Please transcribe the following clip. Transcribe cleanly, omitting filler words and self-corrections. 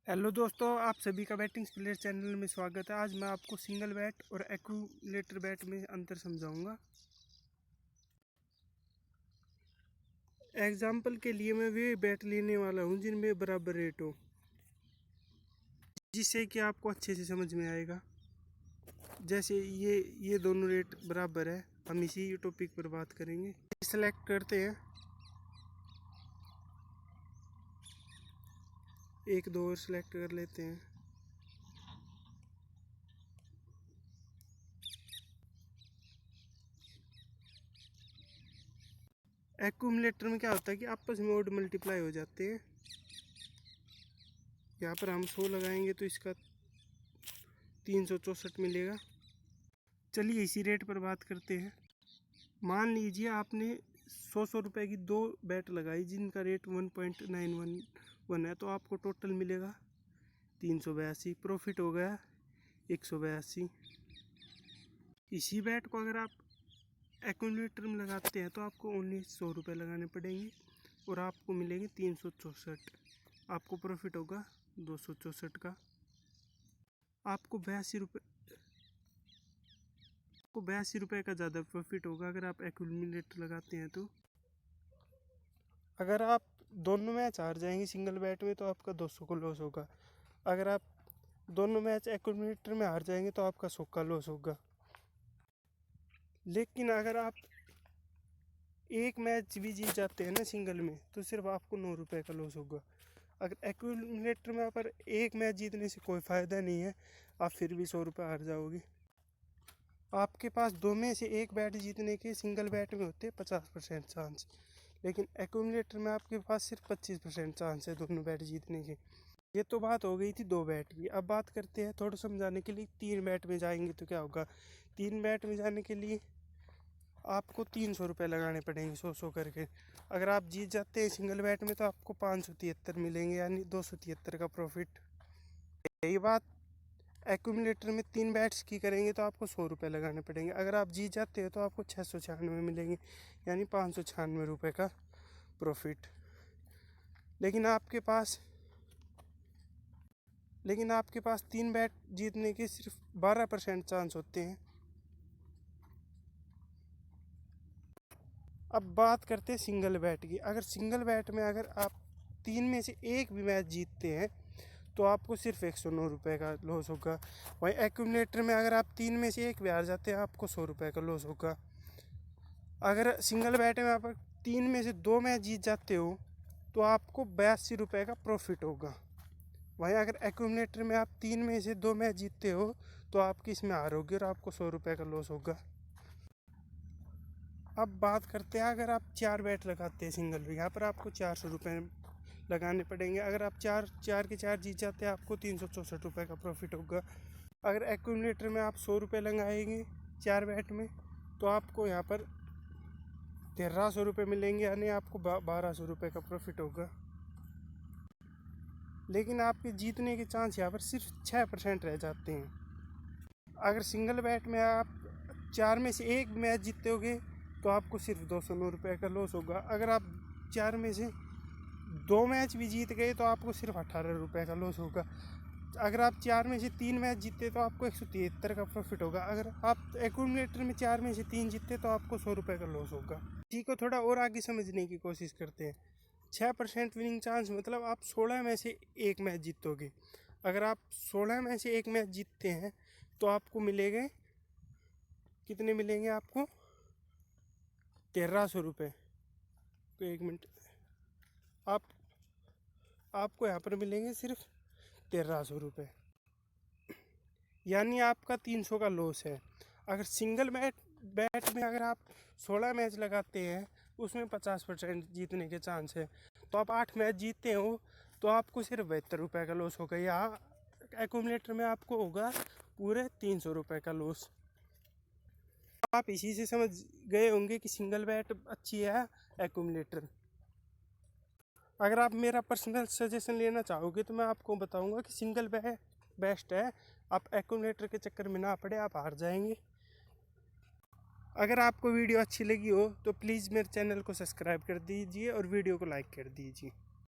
Hello दोस्तों, आप सभी का बैटिंग प्लेयर चैनल में स्वागत है। आज मैं आपको सिंगल बैट और एक्यूमुलेटर बैट में अंतर समझाऊंगा। एग्जाम्पल के लिए मैं वे बैट लेने वाला हूं जिनमें बराबर रेट हो, जिससे कि आपको अच्छे से समझ में आएगा। जैसे ये दोनों रेट बराबर है, हम इसी टॉपिक पर बात करेंगे। सेलेक्ट करते हैं, एक दो और सेलेक्ट कर लेते हैं। एक्यूमुलेटर में क्या होता है कि आपस में ओड मल्टीप्लाई हो जाते हैं। यहाँ पर हम 100 लगाएंगे तो इसका 364 मिलेगा। चलिए इसी रेट पर बात करते हैं। मान लीजिए आपने 100 रुपये की दो बैट लगाई जिनका रेट 1.911 है, तो आपको टोटल मिलेगा 382। प्रॉफिट हो गया 182। इसी बैट को अगर आप एक्यूमुलेटर में लगाते हैं तो आपको ओनली 100 रुपये लगाने पड़ेंगे और आपको मिलेंगे 364। आपको प्रॉफिट होगा 264 का। आपको 82 रुपये का ज़्यादा प्रॉफिट होगा अगर आप एक्यूमुलेटर लगाते हैं। तो अगर आप दोनों मैच हार जाएंगे सिंगल बैट में तो आपका 200 का लॉस होगा। अगर आप दोनों मैच एक्यूमुलेटर में हार जाएंगे तो आपका 100 का लॉस होगा। लेकिन अगर आप एक मैच भी जीत जाते हैं ना सिंगल में, तो सिर्फ आपको 9 रुपये का लॉस होगा। अगर एक्यूमुलेटर में पर एक मैच जीतने से कोई फ़ायदा नहीं है, आप फिर भी 100 रुपये हार जाओगे। आपके पास दो में से एक बैट जीतने के सिंगल बैट में होते हैं 50% चांस, लेकिन एक्यूमुलेटर में आपके पास सिर्फ 25% चांस है दोनों बैट जीतने के। ये तो बात हो गई थी दो बैट की। अब बात करते हैं थोड़ा समझाने के लिए, तीन बैट में जाएंगे तो क्या होगा। तीन बैट में जाने के लिए आपको 300 रुपये लगाने पड़ेंगे, 100 करके। अगर आप जीत जाते हैं सिंगल बैट में तो आपको 573 मिलेंगे, यानी 273 का प्रॉफिट। यही बात एक्यूमुलेटर में तीन बैट्स की करेंगे तो आपको 100 रुपये लगाने पड़ेंगे। अगर आप जीत जाते हो तो आपको 696 मिलेंगे, यानी 596 रुपये का प्रॉफिट। लेकिन आपके पास तीन बैट जीतने के सिर्फ 12% चांस होते हैं। अब बात करते हैं सिंगल बैट की। अगर सिंगल बैट में अगर आप तीन में से एक भी मैच जीतते हैं तो आपको सिर्फ 109 रुपये का लॉस होगा। वहीं एक्यूमुलेटर में अगर आप तीन में से एक भी हार जाते हैं आपको 100 रुपये का लॉस होगा। अगर सिंगल बैट में आप तीन में से दो मैच जीत जाते हो तो आपको 82 रुपये का प्रॉफिट होगा। वहीं अगर एक्यूमुलेटर में आप तीन में से दो मैच जीतते हो तो आपकी इसमें हारोगे और आपको 100 रुपये का लॉस होगा। अब बात करते हैं अगर आप चार बैट लगाते हैं सिंगल में, यहाँ पर आपको 400 रुपये लगाने पड़ेंगे। अगर आप चार के चार जीत जाते हैं आपको 364 रुपये का प्रॉफिट होगा। अगर एक्यूमुलेटर में आप 100 रुपये लगाएंगे चार बैट में तो आपको यहाँ पर 1300 रुपये मिलेंगे, यानी आपको 1200 रुपये का प्रॉफिट होगा। लेकिन आपके जीतने के चांस यहाँ पर सिर्फ 6% रह जाते हैं। अगर सिंगल बैट में आप चार में से एक मैच जीतोगे तो आपको सिर्फ 209 रुपये का लॉस होगा। अगर आप चार में से दो मैच भी जीत गए तो आपको सिर्फ 18 रुपये का लॉस होगा। अगर आप चार में से तीन मैच जीते तो आपको 173 का प्रॉफिट होगा। अगर आप एक्यूमुलेटर में चार में से तीन जीते तो आपको 100 रुपये का लॉस होगा। इसी को थोड़ा और आगे समझने की कोशिश करते हैं। 6% विनिंग चांस मतलब आप 16 में से एक मैच जीतोगे। अगर आप 16 में से एक मैच जीतते हैं तो आपको मिलेंगे, कितने मिलेंगे आपको, 1300 रुपये। तो एक मिनट, आपको यहाँ पर मिलेंगे सिर्फ 1300 रुपये, यानी आपका 300 का लॉस है। अगर सिंगल बैट में अगर आप 16 मैच लगाते हैं उसमें 50% जीतने के चांस है, तो आप 8 मैच जीतते हो तो आपको सिर्फ 72 रुपये का लॉस होगा। यहाँ एक्यूमुलेटर में आपको होगा पूरे 300 रुपये का लॉस। आप इसी से समझ गए होंगे कि सिंगल बैट अच्छी है एक्यूमुलेटर। अगर आप मेरा पर्सनल सजेशन लेना चाहोगे तो मैं आपको बताऊंगा कि सिंगल बैट बेस्ट है। आप एक्यूमुलेटर के चक्कर में ना पड़े, आप हार जाएंगे। अगर आपको वीडियो अच्छी लगी हो तो प्लीज़ मेरे चैनल को सब्सक्राइब कर दीजिए और वीडियो को लाइक कर दीजिए।